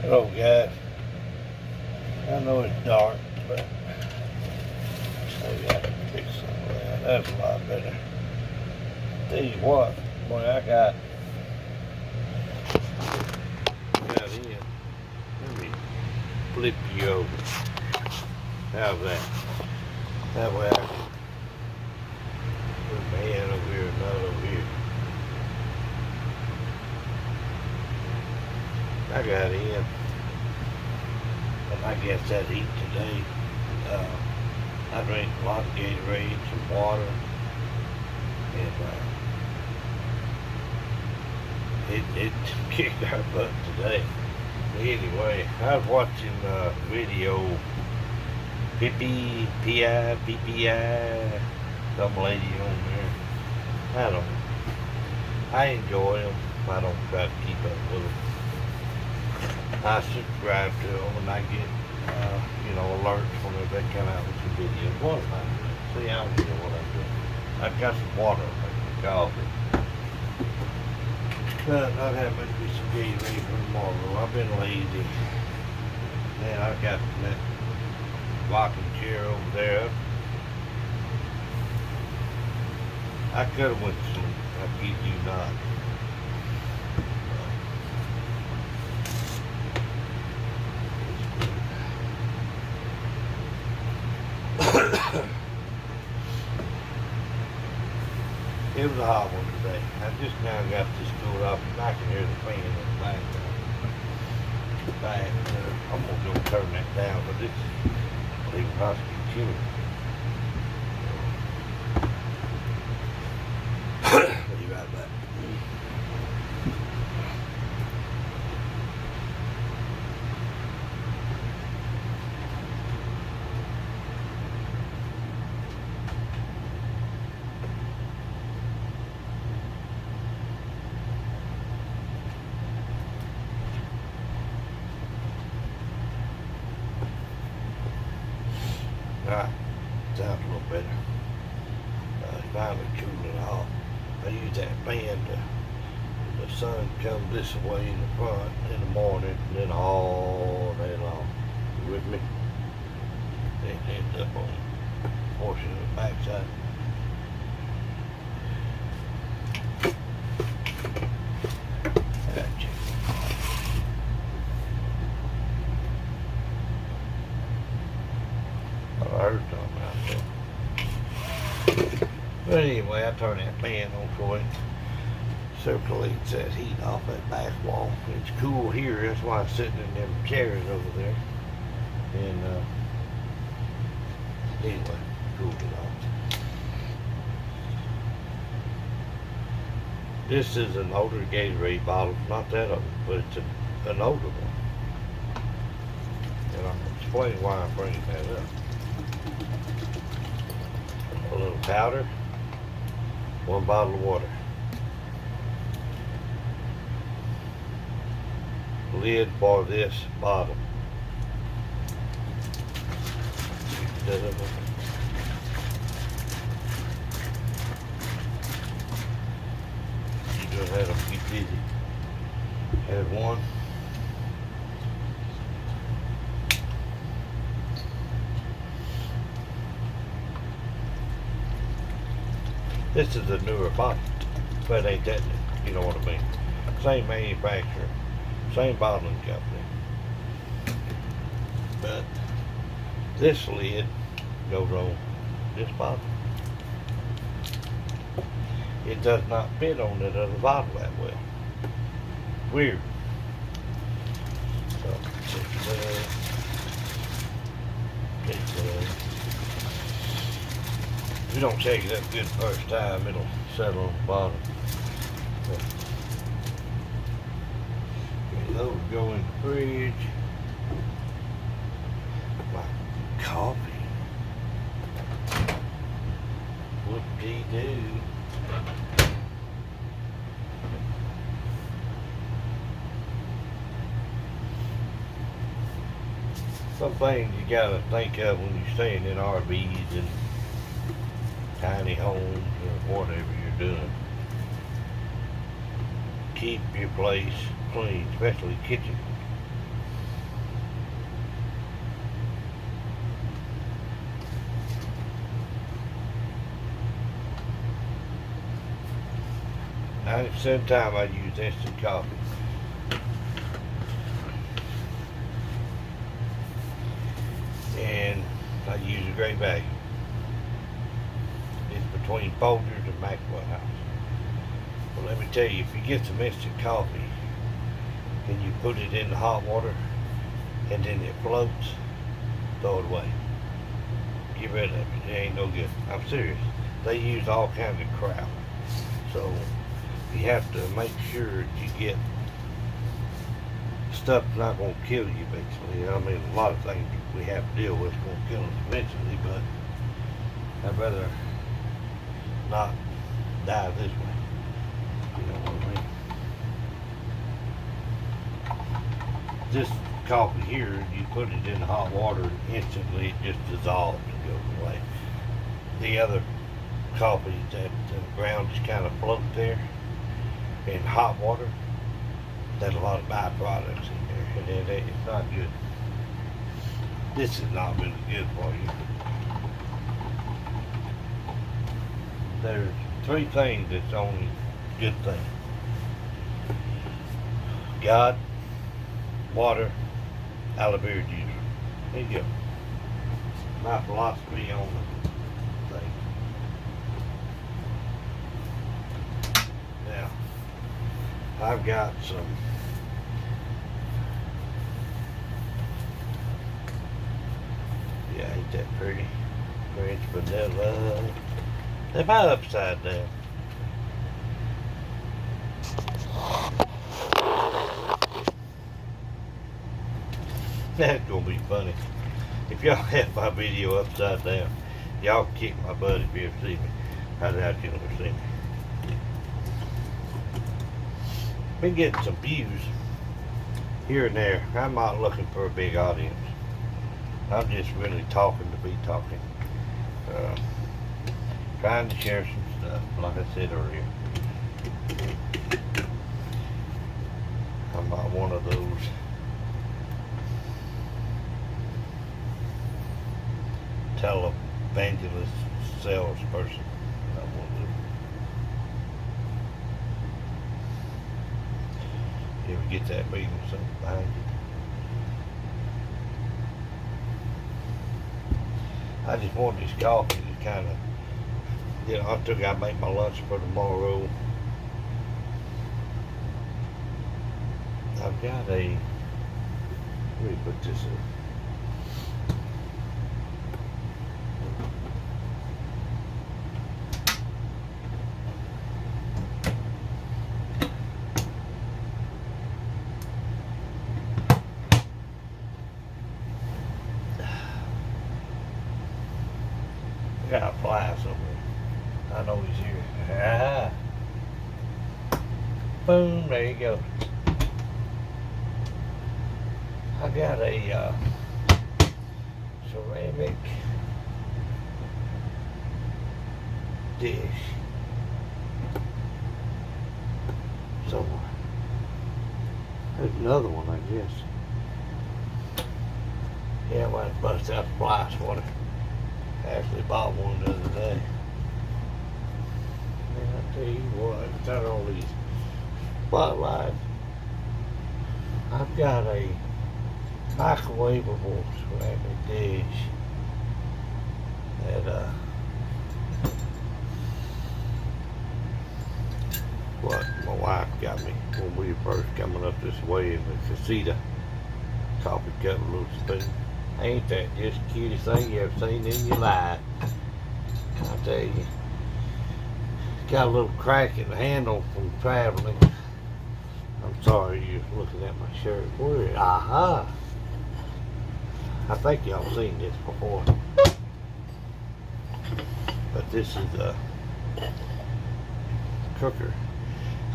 Hello guys. I know it's dark, but maybe I can fix some of that. That's a lot better. Tell you what, boy, I got in. Let me flip you over. How's that? That way I can put my hand over here and not over here. I got in. And I guess that heat today. I drank a lot of Gatorade, some water, and it kicked our butt today. Anyway, I was watching video, PPI, some lady on there. I enjoy them. I don't try to keep up with them. I subscribe to them and I get, alerts whenever they come out with some videos. What am I doing? See, I don't know what I'm doing. I've got some water to make my coffee. But I'd have maybe some Gatorade for tomorrow. I've been lazy. Then I've got that rocking chair over there. I could have went to sleep. I kid you not. It was a hot one today. I just now got this cooled off and I can hear the fan in the background. I'm gonna go turn that down, but it's leaving possibly chilly. Be right back. Alright, sounds a little better. It's finally cooling off. I use that fan to, the sun comes this way in the front in the morning and then all day long. You with me? It ends up on a portion of the backside. But anyway, I turn that fan on so it circulates that heat off that back wall. It's cool here, that's why I'm sitting in them chairs over there. And anyway, cooled it off. This is an older Gatorade bottle, not that old, but it's an older one. And I'll explain why I'm bringing that up. A little powder, 1 bottle of water. Lid for this bottle. You just had them get busy. Had one. This is a newer bottle, but ain't that, you know what I mean? Same manufacturer, same bottling company. But this lid goes on this bottle. It does not fit on that other bottle that well. Weird. So, if you don't check it up good first time, it'll settle on the bottom. Those go in the fridge. My coffee. Whoop-dee-doo. Some things you gotta think of when you're staying in RVs and tiny homes or whatever you're doing. Keep your place clean, especially kitchen. 90% of the time I use instant coffee. And I use a Great Value. It's between Folgers and Maxwell House. Well, let me tell you, if you get some instant coffee and you put it in the hot water and then it floats, throw it away. Get rid of it. It ain't no good. I'm serious. They use all kinds of crap. So you have to make sure you get stuff that's not going to kill you, basically. I mean, a lot of things we have to deal with is going to kill us eventually, but I'd rather not die this way. You know what I mean? This coffee here, you put it in hot water, instantly it just dissolves and goes away. The other coffee, that the ground just kind of floats there in hot water, there's a lot of byproducts in there, and it's not good. This is not really good for you. There's 3 things that's the only good thing: God, water, aloe vera juice. There you go. My philosophy on the thing. Now, I've got some ain't that pretty? French vanilla. They're about upside down. That's gonna be funny. If y'all have my video upside down, y'all kick my butt if you ever see me. I doubt you'll ever see me. Been getting some views here and there. I'm not looking for a big audience. I'm just really talking to be talking. Trying to share some stuff, like I said earlier. I'm not one of those televangelist salesperson. I won't do. You ever get that meeting with something behind you? I just want this coffee to kind of, you know, I still got to make my lunch for tomorrow. I've got a, let me put this in. Got a fly somewhere. I know he's here. Ah. Boom, there you go. I got a ceramic dish somewhere. There's another one, I guess. Yeah, I might have busted out the fly swatter. Actually bought one the other day. And I tell you what, I got all these spotlights. I've got a microwavable ceramic dish that what my wife got me when we were first coming up this way in the casita coffee cup with a little spoon. Ain't that just the cutest thing you ever seen in your life? I tell you, it's got a little crack in the handle from traveling. I'm sorry you're looking at my shirt. Where? Aha! I think y'all seen this before. But this is a cooker.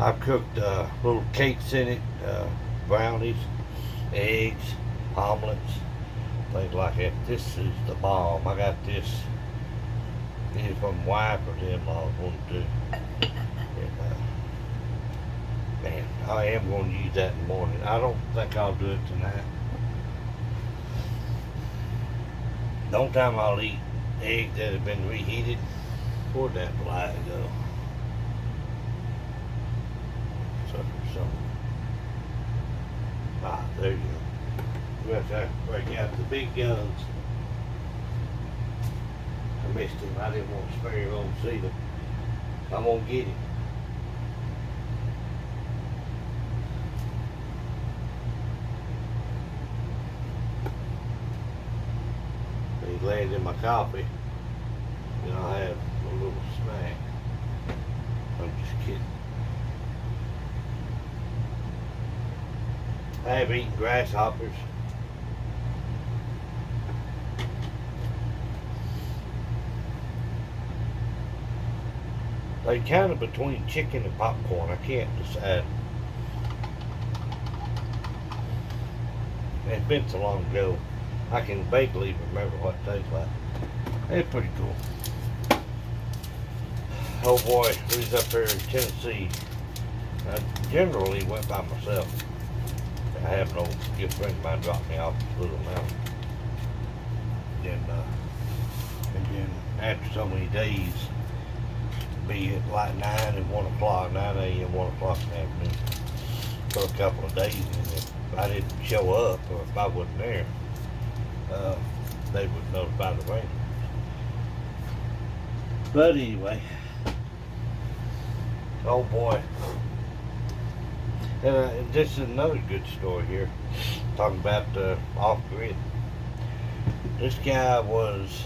I've cooked little cakes in it, brownies, eggs, omelets, things like that. This is the bomb. I got this either from wife or the in-laws, one or two. And, man, I am going to use that in the morning. I don't think I'll do it tonight. The only time I'll eat eggs that have been reheated, where'd that fly go? So, there you go. We have to break out the big guns. I missed him. I didn't want to spare him on Cedar. I'm gonna get him. He landed in my coffee. Then I'll have a little snack. I'm just kidding. I have eaten grasshoppers. They kind of between chicken and popcorn. I can't decide. It's been so long ago. I can vaguely remember what it tastes like. It's pretty cool. Oh boy, we was up here in Tennessee. I generally went by myself. I have no good friend of mine dropped me off this little mountain. And then after so many days, be at like 9 and 1 o'clock, 9 a.m., 1 o'clock in the afternoon for a couple of days. And if I didn't show up or if I wasn't there, they would notify the rangers. But anyway, oh boy. And this is another good story here, talking about off-grid. This guy was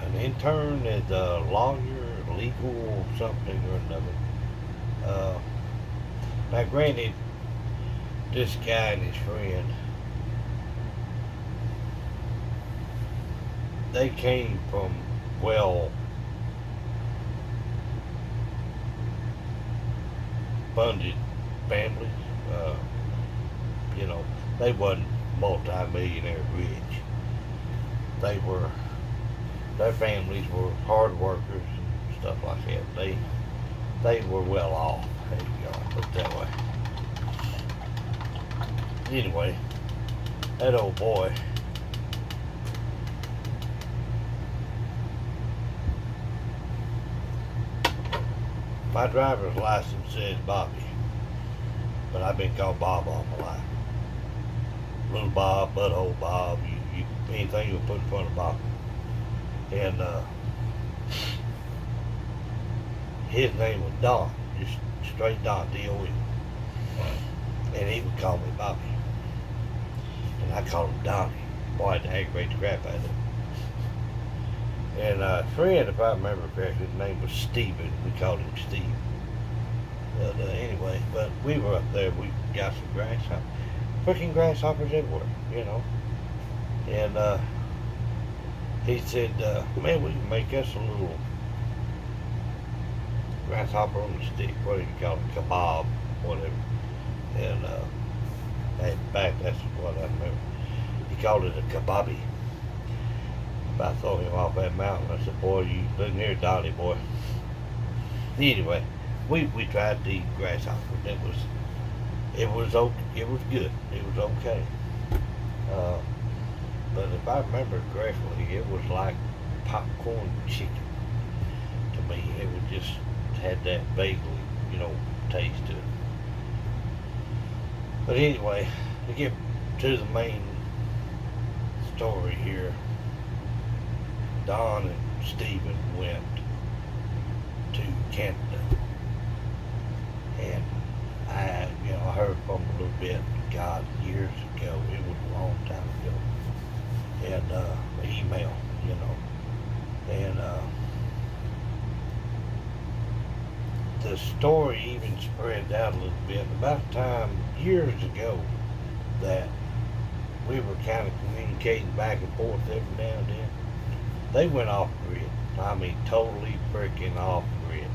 an intern as a lawyer, legal something or another. Now granted, this guy and his friend, they came from well-funded families. You know, they wasn't multi-millionaire rich. Their families were hard workers and stuff like that. They were well off. There you go, put it that way. Anyway, that old boy, my driver's license says Bobby, but I've been called Bob all my life. Little Bob, butthole Bob, anything you put in front of Bob. And his name was Don, just straight Don, D-O-N. And he would call me Bobby. And I called him Donnie. Boy, I had to aggravate the crap out of him. And a friend, if I remember correctly, his name was Steven. We called him Steve. But anyway, but we were up there. We got some grasshoppers. Freaking grasshoppers everywhere, you know. And he said, man, we can make us a little grasshopper on the stick. What do you call it? Kebab, whatever. And in fact, that's what I remember. He called it a kebabi. I saw him off that mountain. I said, boy, you look here, Donnie, boy. Anyway, we tried to eat grasshopper. It was good. It was okay. But if I remember correctly, it was like popcorn chicken to me. It was just had that vaguely, taste to it. But anyway, to get to the main story here, Don and Stephen went to Canada. And I heard from them a little bit, God, years ago. It was a long time ago. And email, And the story even spread out a little bit. About the time, years ago, that we were kind of communicating back and forth every now and then, they went off grid. I mean, totally freaking off grid.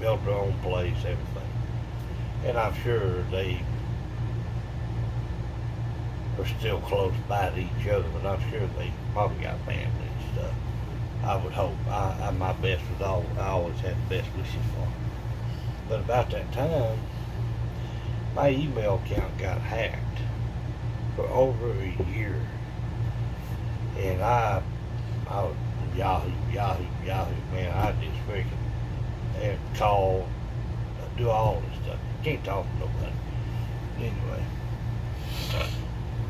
Built their own place, everything. And I'm sure they are still close by to each other, but I'm sure they probably got family and stuff. I would hope. My best was I always had the best wishes for them. But about that time, my email account got hacked for over a year. And I was Yahoo, man. I just freaking had called do all this stuff. Can't talk to nobody. Anyway,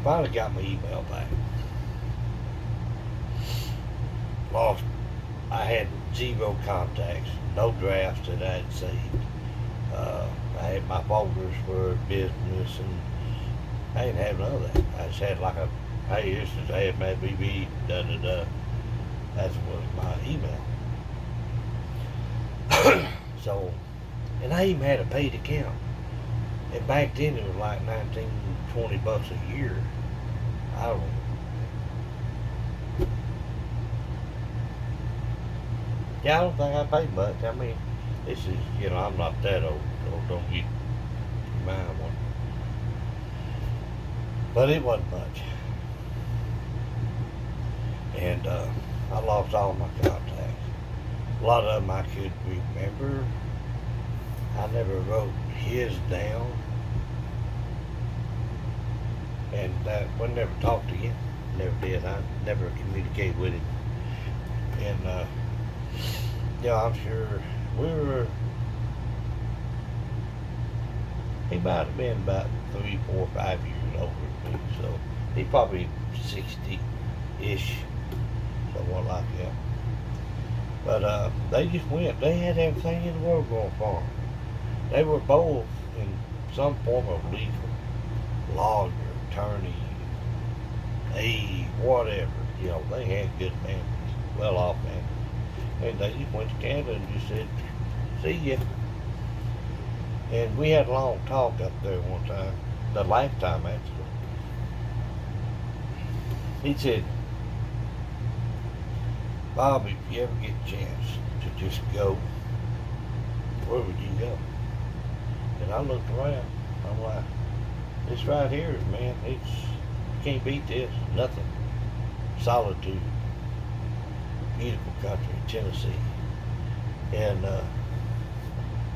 finally got my email back. Lost. I had 0 contacts, no drafts that I had saved. I had my folders for business, and I didn't have none of that. I just had like a, hey, this is AFMAT BB, da da da. That was my email. So, and I even had a paid account. And back then it was like 19, 20 bucks a year. I don't know. Yeah, I don't think I paid much. I mean, this is, I'm not that old, so don't get my one. But it wasn't much. And I lost all my contacts. A lot of them I could remember. I never wrote his down. And we never talked to him. Never did. I never communicated with him. And, I'm sure he might have been about 3, 4, 5 years older than me. So he probably 60-ish, somewhat like that. But they just went. They had everything in the world going for them. They were both in some form of legal, lawyer, attorney, aide, whatever. They had good families, well-off families. And they just went to Canada and just said, see ya. And we had a long talk up there one time, the lifetime actually. He said, Bob, if you ever get a chance to just go, where would you go? And I looked around. I'm like, this right here, man, you can't beat this. Nothing. Solitude. Beautiful country, Tennessee. And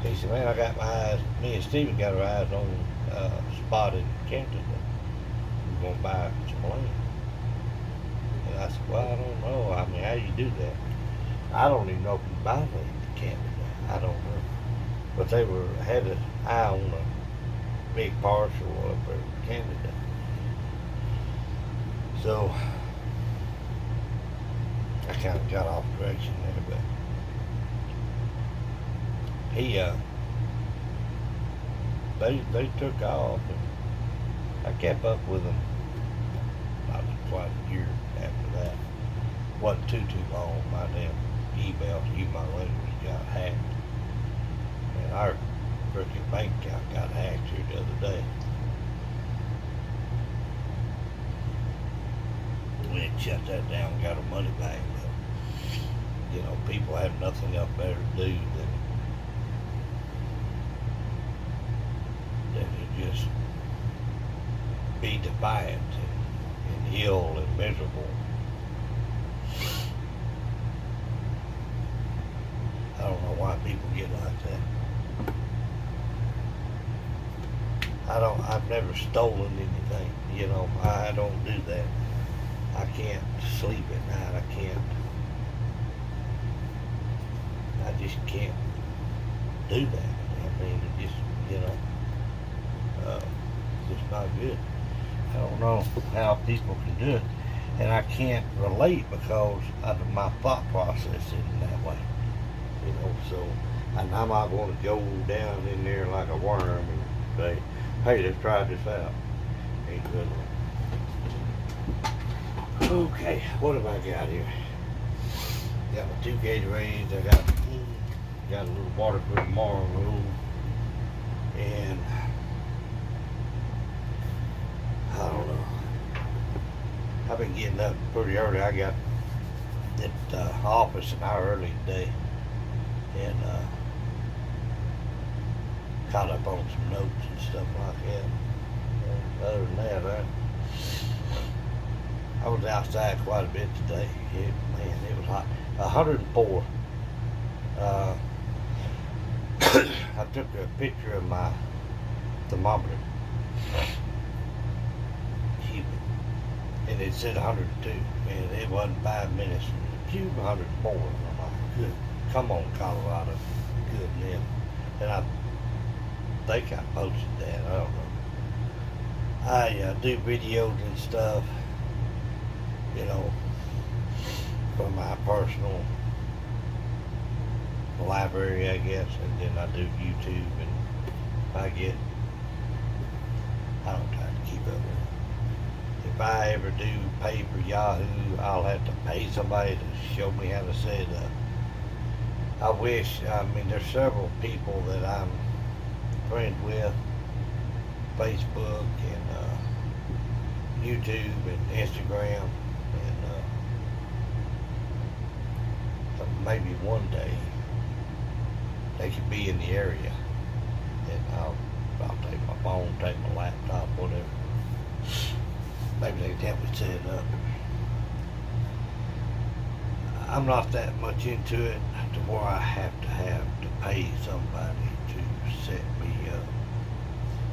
he said, man, I got my eyes, me and Stephen got our eyes on a spot in Canada. We're going to buy some land. And I said, well, I don't know. I mean, how do you do that? I don't even know if you buy land in Canada. I don't know. But they had an eye on a big parcel up there in Canada. So I kind of got off direction there, but they took off, and I kept up with them about quite a year after that. Wasn't too long. My damn emails, my letters got hacked, and our freaking bank account got hacked here the other day. We had shut that down and got our money back, but people have nothing else better to do than to just be defiant and ill and miserable. I don't know why people get like that. I've never stolen anything, I don't do that. I can't sleep at night. I just can't do that. I mean, it just, it's just not good. I don't know how people can do it. And I can't relate because of my thought process isn't that way. So, and I'm not going to go down in there like a worm and say, hey, let's try this out. Ain't good one. Okay, what have I got here? Got my 2 Gatorades. I got a little water for tomorrow room. And I don't know. I've been getting up pretty early. I got at the office an hour early today. And caught up on some notes and stuff like that. And other than that, I was outside quite a bit today. It was hot. 104. I took a picture of my thermometer. And it said 102. And it wasn't 5 minutes. Cube 104. And I'm like, good. Come on, Colorado. Good man. And I think I posted that. I don't know. I do videos and stuff, you know, for my personal library, I guess, and then I do YouTube, and I don't try to keep up with it. If I ever do pay for Yahoo, I'll have to pay somebody to show me how to set it up. I mean, there's several people that I'm friends with, Facebook and YouTube and Instagram, and maybe one day they could be in the area, and I'll take my phone, take my laptop, whatever. Maybe they can help me set it up. I'm not that much into it to where I have to pay somebody to set me up.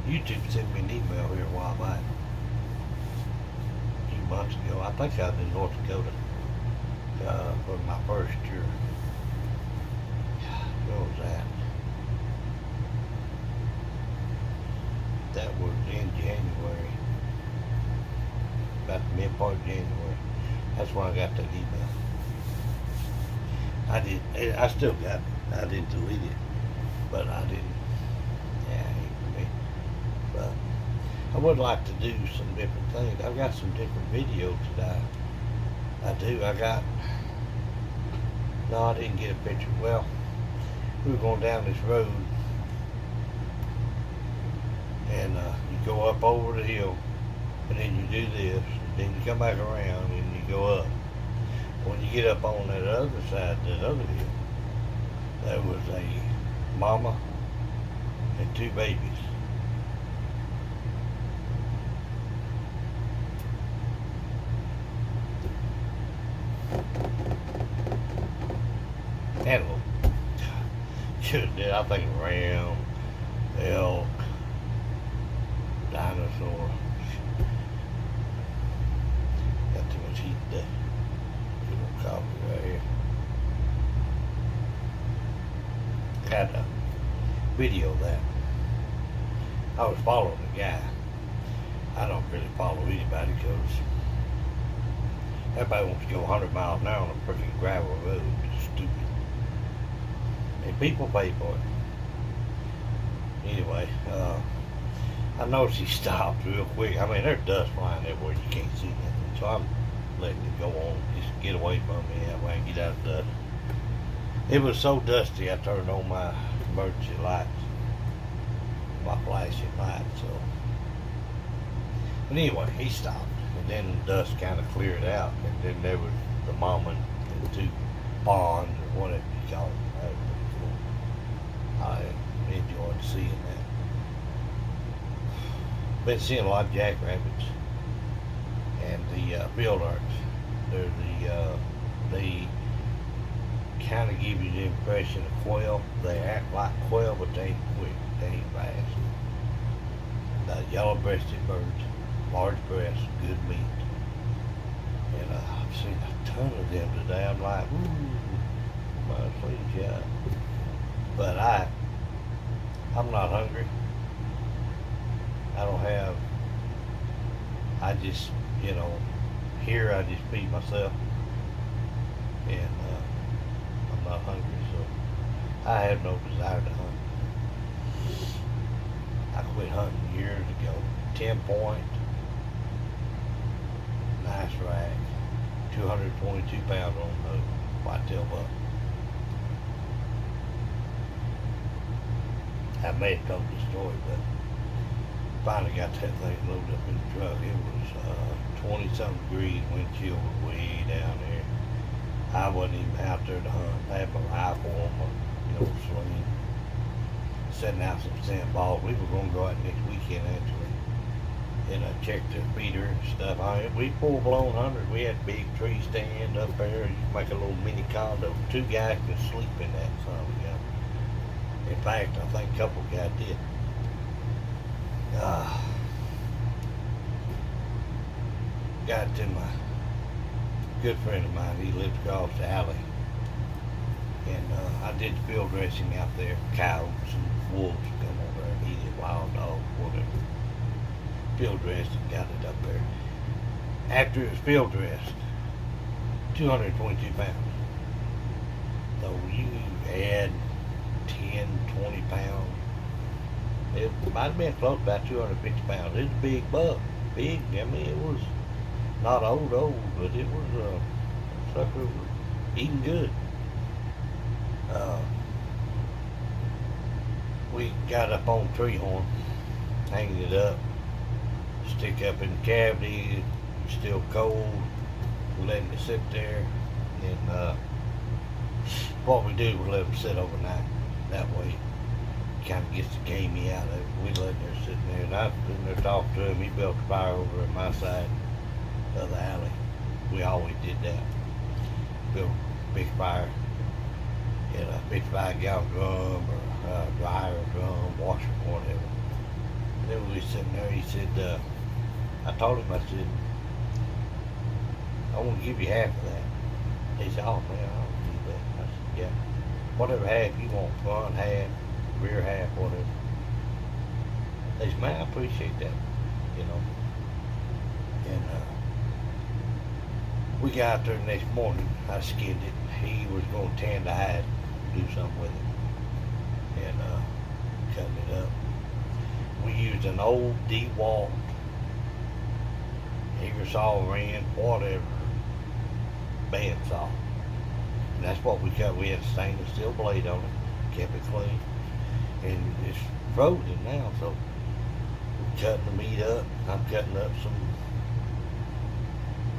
YouTube sent me an email here a while back, a few months ago. I think I was in North Dakota for my first year. Where was that? That was in January, about the mid part of January. That's when I got that email. I still got it. I didn't delete it, but I didn't. Yeah, it ain't for me. But I would like to do some different things. I've got some different videos that I do. No, I didn't get a picture. Well, we were going down this road, and you go up over the hill, and then you do this, and then you come back around, and you go up. When you get up on that other side, that other hill, there was a mama and two babies. Antelope. I think ram, elk, dinosaur. Got too much heat today. Good old coffee right here. Got a video of that. I was following the guy. I don't really follow anybody because everybody wants to go 100 miles an hour on a freaking gravel road. It's stupid. And people pay for it. Anyway, I noticed he stopped real quick. I mean, there's dust flying everywhere. You can't see nothing. So I'm letting it go on. Just get away from me. That way I can get out of the dust. It was so dusty, I turned on my emergency lights. My flashing lights. So, but anyway, he stopped. And then the dust kind of cleared out. And then there was the mama and two bonds or whatever you call it. That was pretty cool. I enjoyed seeing that. Been seeing a lot of jackrabbits and the field arcs. They're they kind of give you the impression of quail. They act like quail, but they ain't quick. They ain't fast. The yellow-breasted birds, large breasts, good meat. And I've seen a ton of them today. I'm like, ooh, my slingshot. But I'm not hungry. I just, here I just feed myself. And I'm not hungry, so I have no desire to hunt. I quit hunting years ago. 10-point, nice rag, 222 pounds on the whitetail buck. I may have told the story, but finally got that thing loaded up in the truck. It was 20-something degrees, wind chill was way down there. I wasn't even out there to hunt. I had my rifle on my, sling, setting out some sandballs. We were going to go out next weekend, actually, and check the feeder and stuff. We full-blown hunters. We had a big tree stand up there. You can make a little mini condo. 2 guys could sleep in that son of a gun. In fact, I think a couple guys did. Got to my good friend of mine. He lives across the alley. And I did the field dressing out there. Coyotes and wolves come over and eat it. field dressed and got it up there. After it was field dressed, 222 pounds. So you add 10, 20 pounds. It might have been close to about 250 pounds. It's a big buck. Big. I mean, it was not old, but it was, sucker was eating good. We got up on tree horn, hanging it up, stick up in the cavity, still cold, letting it sit there. And what we do, we let them sit overnight. That way, kind of gets the gamey out of it. We let them sitting there, and I was in there talking to him. He built a fire over at my side of the alley. We always did that. Built a big fire in a 55-gallon drum or a dryer drum, washer, whatever. And then we was sitting there. He said, I told him, I said, I want to give you half of that. He said, oh man, I don't need that. I said, yeah, whatever half you want, front half, rear half, whatever. They said, man, I appreciate that, you know. And we got out there the next morning. I skinned it. He was going to tan the hide, do something with it, and cutting it up. We used an old DeWalt Ingersoll Rand, whatever, bandsaw. And that's what we cut. We had a stainless steel blade on it, kept it clean, and it's frozen now. So we're cutting the meat up. I'm cutting up some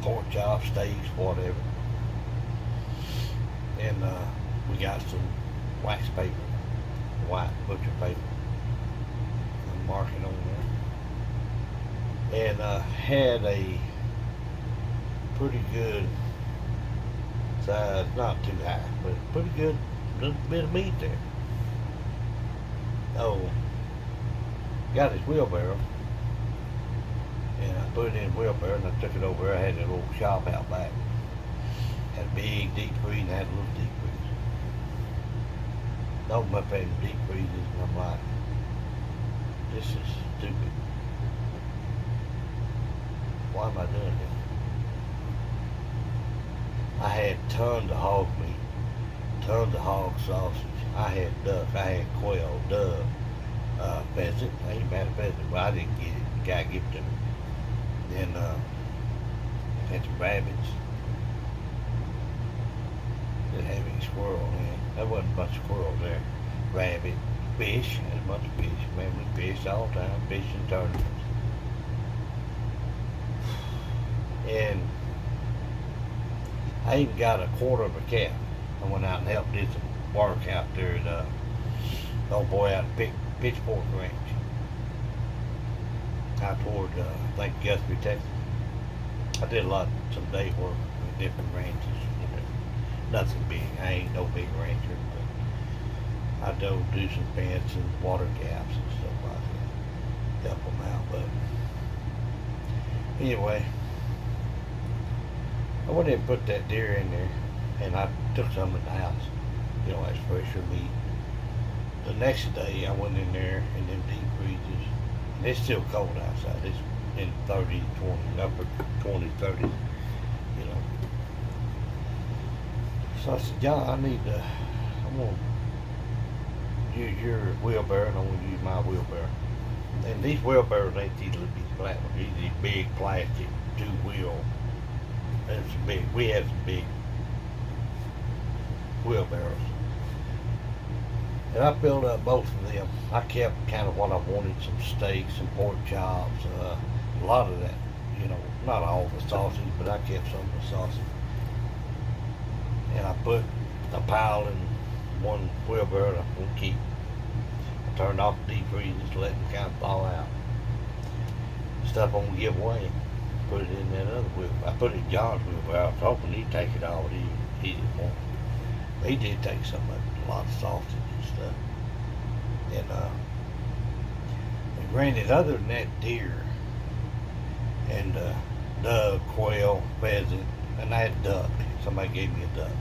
pork chop, steaks, whatever. And we got some wax paper, white butcher paper. I'm marking on there. And had a pretty good size, not too high, but pretty good little bit of meat there. Oh, got his wheelbarrow, and I put it in the wheelbarrow, and I took it over there. I had a little shop out back. Had a big deep freeze, and I had a little deep freeze. I opened up in deep freezes, and I'm like, this is stupid. Why am I doing this? I had tons of hog meat, tons of hog sausage. I had duck, I had quail, dove, pheasant. I ain't mad at pheasant, but I didn't get it. The guy gave it to me. Then had some rabbits. Didn't have any squirrel in. There wasn't a bunch of squirrels there. Rabbit, fish, had a bunch of fish. Man, we fished all the time, fishing tournaments. And I even got a quarter of a calf. I went out and helped did some work out there at the old boy out at Pitchfork Ranch. Out toward, I think, Guthrie, Texas. I did some day work with different ranches. Nothing big. I ain't no big rancher, but I do some fence and water gaps and stuff like that. Help them out, but anyway, I went in and put that deer in there, and I took some in the house. You know, that's fresher meat. The next day, I went in there in them deep freezes, and it's still cold outside. It's in 30, 20, upper 20, 30, you know. So I said, John, I'm going to use your wheelbarrow, and I'm going to use my wheelbarrow. And these wheelbarrows ain't these little bitty flat ones. These big plastic, two-wheel. And some big, we had some big wheelbarrows. And I filled up both of them. I kept kind of what I wanted, some steaks, some pork chops, a lot of that, you know, not all the sausage, but I kept some of the sausage. And I put a pile in one wheelbarrow that I'm going to keep. I turned off the deep freeze, just let them kind of thaw out. Stuff I'm going to give away, put it in that other wheelbarrow. I put it in John's wheelbarrow. I was hoping he'd take it all, he didn't want it. But he did take some of it, a lot of sausage and stuff. And granted, other than that, deer and dove, quail, pheasant, and I had duck. Somebody gave me a duck.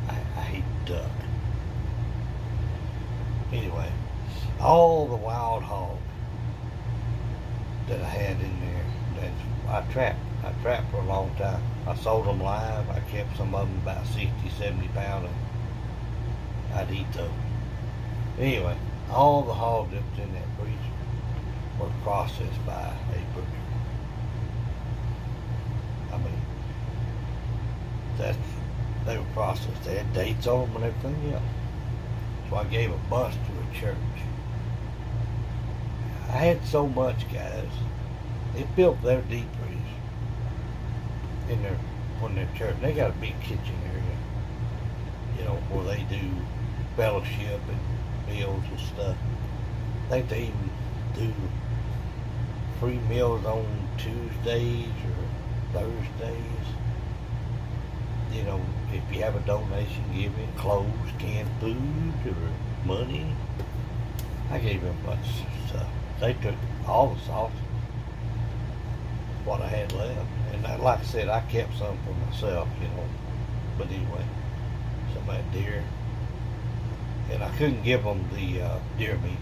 I hate duck. Anyway, all the wild hog. that I had in there. I trapped for a long time. I sold them live. I kept some of them about 60, 70 pounds, and I'd eat those. Anyway, all the hogs that was in that freezer were processed by a butcher. I mean, they were processed. They had dates on them and everything else. So I gave a bus to a church. I had so much, guys. They built their deep freeze in their church. They got a big kitchen area, you know, where they do fellowship and meals and stuff. I think they even do free meals on Tuesdays or Thursdays. You know, if you have a donation given, clothes, canned food, or money. I gave them a bunch of stuff. They took all the sauce, what I had left. And like I said, I kept some for myself, you know. But anyway, some of that deer. And I couldn't give them the deer meat.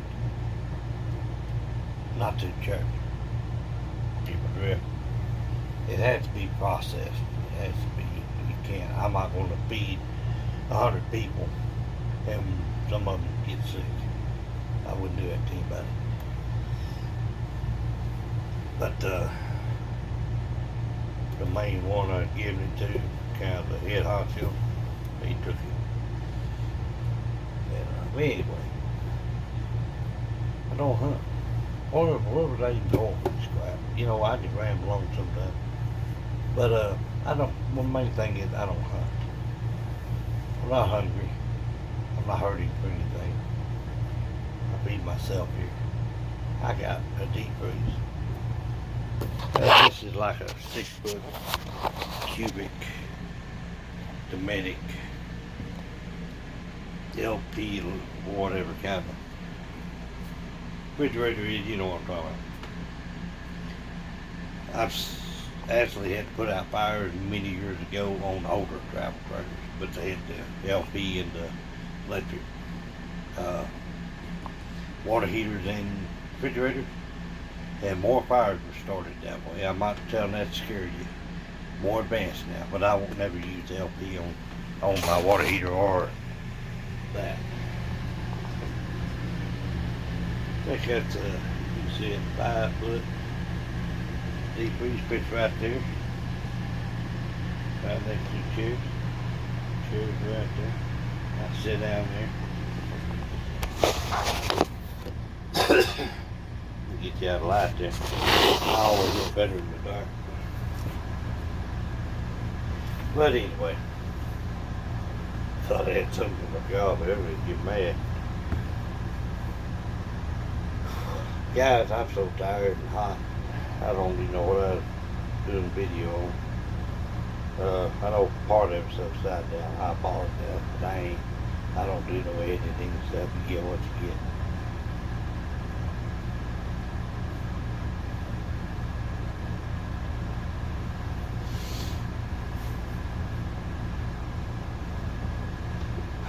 Not to the church. Keep it real. It had to be processed. It has to be. You can't. I'm not going to feed 100 people and some of them get sick. I wouldn't do that to anybody. But the main one I'd given it to, kind of the head honcho, he took it. And anyway, I don't hunt. Where was I even going with this crap? You know, I just ramble on sometimes. But I don't. One main thing is I don't hunt. I'm not hungry. I'm not hurting for anything. I feed myself here. I got a deep freeze. This is like a 6-foot cubic Dometic LP or whatever kind of refrigerator is, you know what I'm talking about. I've actually had to put out fires many years ago on older travel trailers, but they had the LP and the electric water heaters and refrigerators, and more fires were started that way. I'm not telling that to scare you. More advanced now, but I won't never use LP on my water heater or that. I think that's you can see it, 5-foot deep freeze pits right there. Right next to the chairs. Chairs right there. I sit down there. Get you out of light there. I always look better in the dark. But anyway, thought I had something in my job, but everybody get mad. Guys, I'm so tired and hot. I don't even know what I was doing video on. I know part of it's upside down. I apologize, but I don't do no editing and stuff. You get what you get.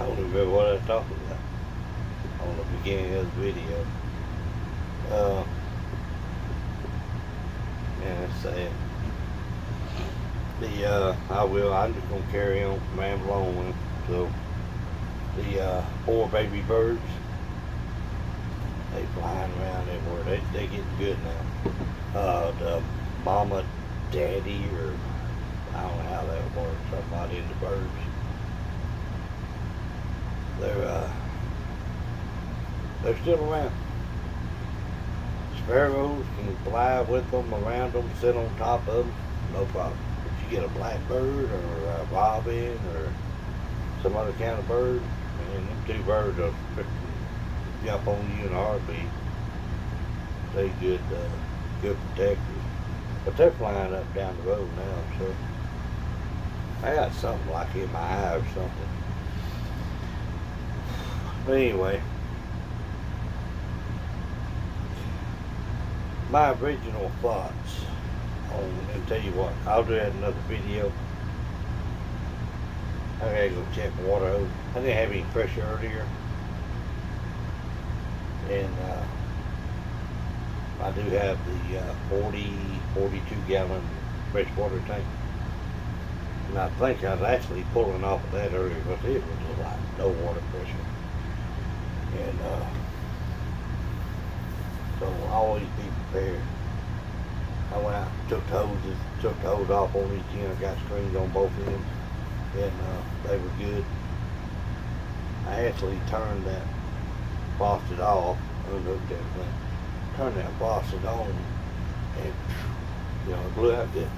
I don't remember what I was talking about on the beginning of the video. Yeah, that's sad. I'm just gonna carry on, ramble on with them. So the 4 baby birds, they flying around everywhere. They getting good now. The mama, daddy, or I don't know how that works. I'm not into birds. They're still around. Sparrows can fly with them, around them, sit on top of them, no problem. If you get a blackbird or a robin or some other kind of bird, man, them 2 birds will jump on you in a heartbeat. They good protectors. But they're flying up down the road now, so I got something like in my eye or something. But anyway, my original thoughts on, and tell you what, I'll do that in another video. I gotta go check my water hose. I didn't have any pressure earlier, and I do have the 42 gallon freshwater tank. And I think I was actually pulling off of that earlier, but it was like no water pressure. And so always be prepared. I went out, took the hose off on each end. I got strings on both ends, and they were good. I actually turned that faucet off, unhooked everything, turned that faucet on, and it blew out good.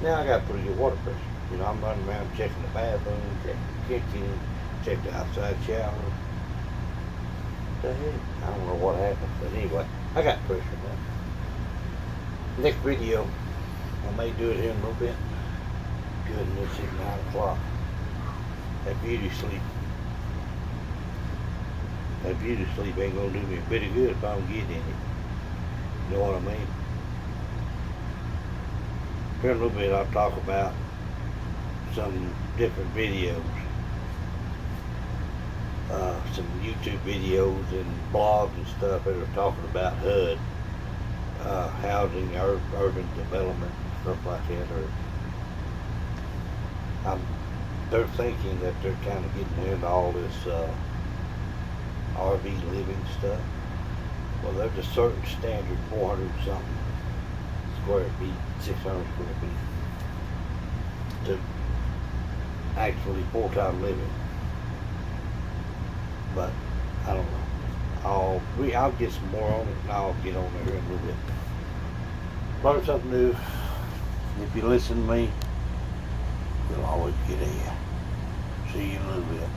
Now I got pretty good water pressure. I'm running around checking the bathroom, checking the kitchen, checking the outside shower. The heck? I don't know what happened, but anyway, I got pressure now. Next video, I may do it here in a little bit. Goodness, it's 9 o'clock. That beauty sleep ain't gonna do me a bit of good if I don't get any. You know what I mean? Here in a little bit I'll talk about some different videos. Some YouTube videos and blogs and stuff that are talking about HUD, housing, urban development, stuff like that. They're thinking that they're kind of getting into all this RV living stuff. Well, there's a certain standard, 400 something square feet, 600 square feet, to actually full-time living. But I don't know. I'll get some more on it, and I'll get on there in a little bit. Learn something new. If you listen to me, you'll always get ahead. See you in a little bit.